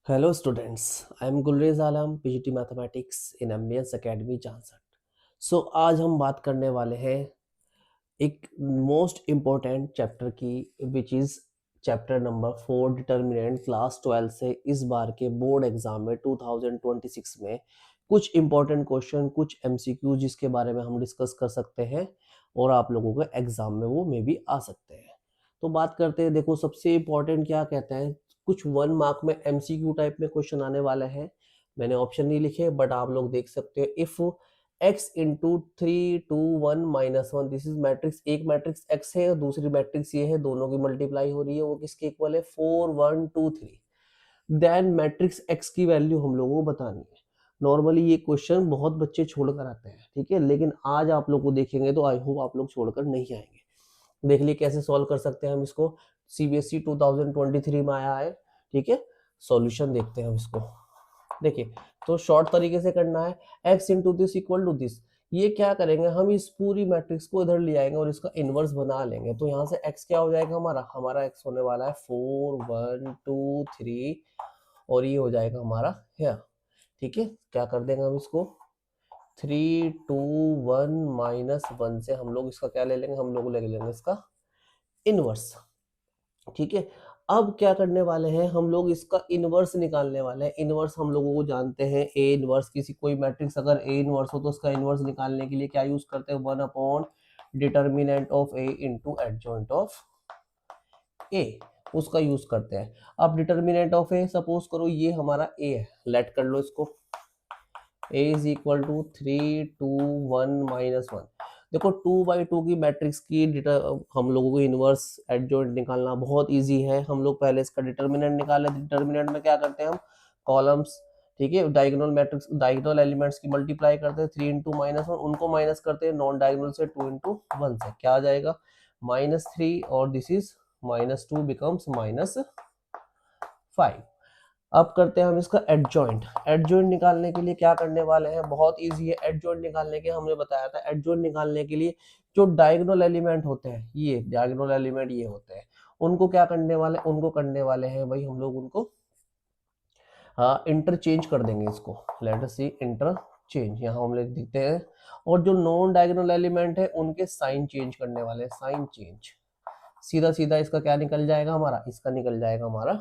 Hello students, I am Gulrez Alam, PGT Mathematics in MBS Academy Chansat. So आज हम बात करने वाले हैं एक मोस्ट इम्पोर्टेंट चैप्टर की which is chapter number 4 determinant class 12 से इस बार के बोर्ड एग्जाम में 2026 में कुछ इम्पोर्टेंट क्वेश्चन कुछ MCQ जिसके बारे में हम डिस्कस कर सकते हैं और आप लोगों के एग्जाम में वो मे भी आ सकते हैं। तो बात करते हैं, देखो सबसे इम्पोर्टेंट क्या कहते हैं, कुछ 1 मार्क में MCQ टाइप में क्वेश्चन आने वाले हैं। मैंने ऑप्शन नहीं लिखे बट आप लोग देख सकते हो। If x into 3 2 1 - 1, this is matrix, एक मैट्रिक्स x है और दूसरी मैट्रिक्स ये है, दोनों की मल्टीप्लाई हो रही है, वो किसके इक्वल है 4 1 2 3। देन मैट्रिक्स x की वैल्यू हम लोगों को बतानी है। नॉर्मली ये क्वेश्चन बहुत बच्चे छोड़कर आते हैं, ठीक है, लेकिन आज आप लोग को देखेंगे तो आई होप आप लोग छोड़कर नहीं आएंगे। देख लिए कैसे सॉल्व कर सकते हैं हम इसको। CBSE 2023 में आया है, ठीक है। सॉल्यूशन देखते हैं हम इसको। देखिए, तो शॉर्ट तरीके से करना है, x into this equal to this. ये क्या करेंगे, हम इस पूरी मैट्रिक्स को इधर ले आएंगे और इसका इनवर्स बना लेंगे। तो यहाँ से x क्या हो जाएगा, हमारा x होने वाला है 4 1 2 3 और ये हो जाएगा हमारा here, ठीक है। क्या कर देंगे हम इसको 3 2 1 - 1 से हम लोग इसका क्या ले लेंगे, हम लोग ले लेंगे इसका इनवर्स, ठीक है। अब क्या करने वाले हैं, हम लोग इसका इनवर्स निकालने वाले हैं। इनवर्स हम लोगों को जानते हैं, ए इनवर्स, किसी कोई मैट्रिक्स अगर ए इनवर्स हो तो उसका इनवर्स निकालने के लिए क्या यूज करते हैं, 1 determinant of a into adjoint of a, उसका यूज करते हैं। अब डिटर्मिनेंट ऑफ ए सपोज करो ये हमारा ए है, लेट कर लो इसको, a इज इक्वल टू 3 2 1 - 1। देखो 2/2 की मैट्रिक्स की हम लोगों को इनवर्स एडजॉइंट निकालना बहुत इजी है। हम लोग पहले इसका डिटर्मिनेंट निकाले। डिटर्मिनेंट में क्या करते हैं हम, कॉलम्स, ठीक है, डायगोनल मैट्रिक्स, डायगोनल एलिमेंट्स की मल्टीप्लाई करते हैं, 3 इंटू -1, उनको माइनस करते हैं नॉन डायगोनल से 2 इंटू 1 से, क्या आ जाएगा -3 और दिस इज -2 बिकम्स -5। अब करते हैं हम इसका एडजॉइंट। एडजॉइंट निकालने के लिए क्या करने वाले हैं, बहुत इजी है। एडजॉइंट निकालने के हमने बताया था, एडजॉइंट निकालने के लिए जो डायगोनल एलिमेंट होते हैं, ये डायगोनल एलिमेंट ये होते हैं, उनको क्या करने वाले, उनको करने वाले हैं भाई हम लोग उनको इंटरचेंज कर देंगे इसको। लेट अस सी इंटरचेंज, यहाँ हम लोग देखते हैं। और जो नॉन डायगोनल एलिमेंट है उनके साइन चेंज करने वाले हैं, साइन चेंज। सीधा सीधा इसका क्या निकल जाएगा हमारा, इसका निकल जाएगा हमारा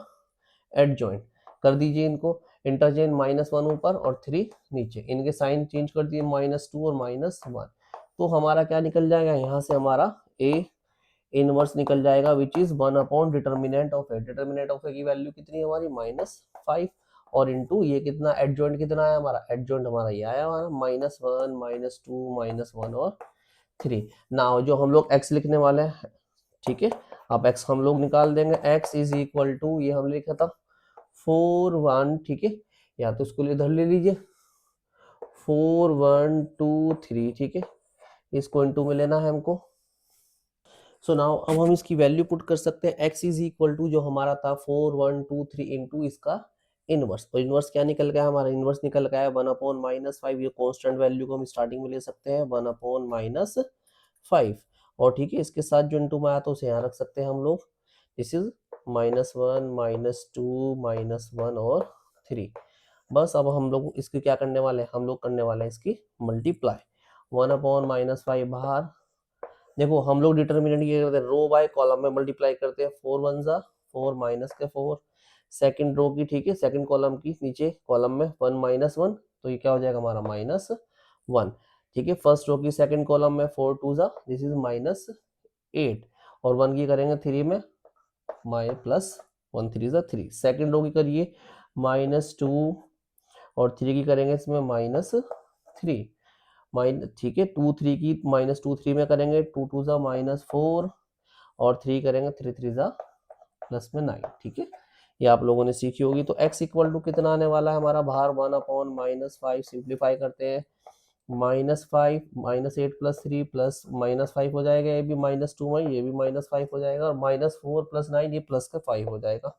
एडजॉइंट। कर दीजिए इनको इंटरचेंज, -1 ऊपर और 3 नीचे, इनके साइन चेंज कर दिए, -2 और -1। तो हमारा क्या निकल जाएगा, यहाँ से हमारा ए इनवर्स निकल जाएगा which is 1 determinant of a. Determinant of a की वैल्यू कितनी है हमारी -5 और इंटू ये कितना, एडजॉइंट कितना आया हमारा, एडजॉइंट हमारा ये आया हमारा -1 -2 -1 और 3। नाउ जो हम लोग x लिखने वाले हैं, ठीक है, अब x हम लोग निकाल देंगे। x इज इक्वल टू, ये हम लिखा था 4 1, ठीक है, या तो इसको इधर ले लीजिए 4 1 2 3, ठीक है, इसको इनटू में लेना है हमको। सो नाउ अब हम इसकी वैल्यू पुट कर सकते हैं। x इज इक्वल टू जो हमारा था 4 1 2 3 इंटू इसका इनवर्स। तो इनवर्स क्या निकल गया हमारा, इनवर्स निकल गया है 1/-5। ये कांस्टेंट वैल्यू को हम स्टार्टिंग में ले सकते हैं 1/-5। और ठीक है, इसके साथ जो इंटू में आया तो उसे यहाँ रख सकते हैं हम लोग। दिस इज -1 -2 -1 और 3। बस अब हम लोग इसकी क्या करने वाले हैं, हम लोग करने वाले हैं इसकी मल्टीप्लाई। 1/-5 बाहर। देखो हम लोग डिटर्मिनेंट ये करते हैं, रो बाय कॉलम में मल्टीप्लाई करते हैं। 4 1 जा 4 -4 सेकंड रो की, ठीक है, सेकंड कॉलम की नीचे कॉलम में 1 -1, तो ये क्या हो जाएगा हमारा -1, ठीक है। फर्स्ट रो की सेकंड कॉलम में 4 2 जा, दिस इज -8 और 1 की करेंगे 3 में +1 3 जा 3। सेकंड रो की करिए -2 और 3 की करेंगे इसमें -3 ठीक है। 2 3 की -2 3 में करेंगे, 2 2 जा -4 और 3 करेंगे 3 3 जा +9, ठीक है। ये आप लोगों ने सीखी होगी। तो x इक्वल टू कितना आने वाला है हमारा बाहर, 1/-5। सिंप्लीफाई करते हैं, -5 -8 +3 प्लस -5 हो जाएगा, ये भी -2 में, ये भी -5 हो जाएगा और -4 + 9 ये प्लस का 5 हो जाएगा।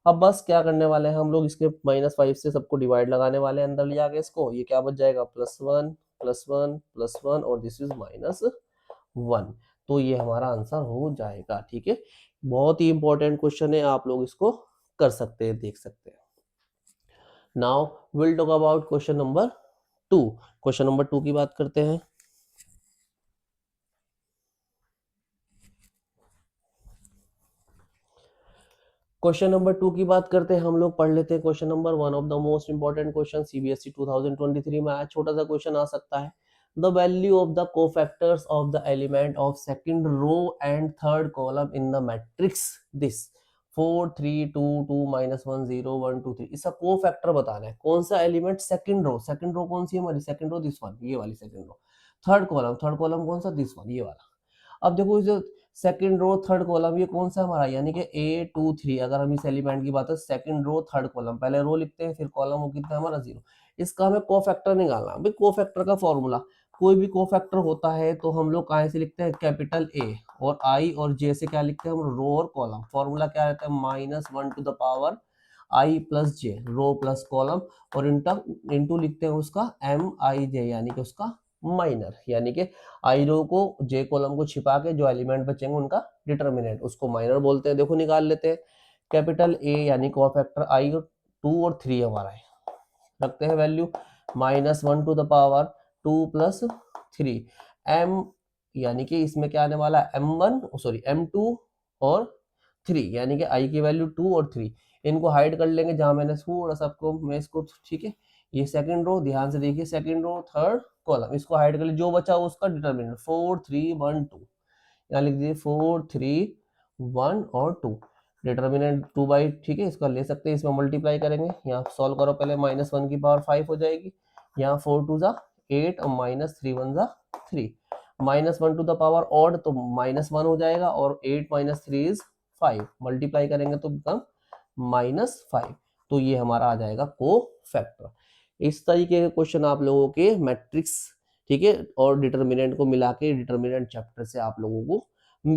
अब बस क्या करने वाले हैं हम लोग, इसके -5 से सबको डिवाइड लगाने वाले हैं अंदर ले आके इसको। ये क्या बच जाएगा +1 +1 +1 और दिस इज -1। तो ये हमारा आंसर हो जाएगा, ठीक है। बहुत ही इंपॉर्टेंट क्वेश्चन है, आप लोग इसको कर सकते हैं, देख सकते हैं। Now will talk about question number 2। Question number 2 की बात करते हैं। क्वेश्चन नंबर 2 की बात करते हैं, हम लोग पढ़ लेते हैं question number 1 of the most important question CBSE 2023 में आया, छोटा सा क्वेश्चन आ सकता है। The value of the cofactors of the element of second row and third column in the matrix this 4 3 2 2 -1 0 1 2 3। इसका कोफैक्टर बताना है, कौन सा एलिमेंट सेकंड रो कौन सी है हमारी, सेकंड रो दिस वन, ये वाली सेकंड रो। थर्ड कॉलम कौन सा, दिस वन, ये वाला। अब देखो जो सेकंड रो थर्ड कॉलम ये कौन सा हमारा, यानी कि A2 3, अगर हम इस एलिमेंट की बात है सेकंड रो थर्ड कॉलम, पहले रो लिखते हैं फिर कॉलम वो कितना है हमारा 0। इसका हमें कोफैक्टर निकालना है। भाई कोफैक्टर का फॉर्मूला, कोई भी कोफैक्टर होता है तो हम लोग कहाँ से लिखते हैं, कैपिटल A और I और J से क्या लिखते हैं हम, रो और कॉलम। फॉर्मूला क्या रहता है, -1 to the power I plus J, row plus column, और इंटू लिखते हैं उसका MIJ, यानी कि उसका माइनर, यानी कि आई रो को जे कॉलम को छिपा के जो एलिमेंट बचेंगे उनका डिटर्मिनेंट, उसको माइनर बोलते हैं। देखो निकाल लेते हैं, कैपिटल ए यानी कोफैक्टर आई 2 और 3 हमारा है, रखते हैं value -1 to the power 2 plus 3, M यानी कि इसमें क्या आने वाला है M1 सॉरी M2 और 3, यानी कि आई की वैल्यू 2 और 3। इनको हाइड कर लेंगे जहां मैंने थोड़ा सा आपको मैं इसको, ठीक है, ये सेकंड रो, ध्यान से देखिए सेकंड रो थर्ड कॉलम, इसको हाइड कर ले, जो बचा उसका डिटरमिनेंट 4 3 1 2, यहाँ लिख दीजिए 4 3 1 और 2, डिटरमिनेंट 2 बाई, ठीक है, इसका ले सकते हैं, इसमें मल्टीप्लाई करेंगे, यहाँ सॉल्व करो पहले, -1 की पावर 5 हो जाएगी, यहाँ 4 2 जा 8 और -3 1 जा 3, -1 टू द पावर ऑड तो -1 हो जाएगा, और 8 -3 इज 5, मल्टीप्लाई करेंगे तो बिकम -5, तो ये हमारा आ जाएगा को फैक्टर। इस तरीके के क्वेश्चन आप लोगों के मैट्रिक्स, ठीक है, और डिटर्मिनेंट को मिला के डिटर्मिनेंट चैप्टर से आप लोगों को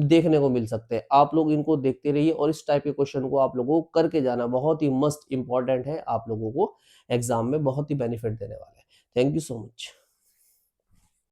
देखने को मिल सकते हैं। आप लोग इनको देखते रहिए और इस टाइप के क्वेश्चन को आप लोगों को करके जाना, बहुत ही मस्ट इंपॉर्टेंट है, आप लोगों को एग्जाम में बहुत ही बेनिफिट देने वाला है। Thank you so much.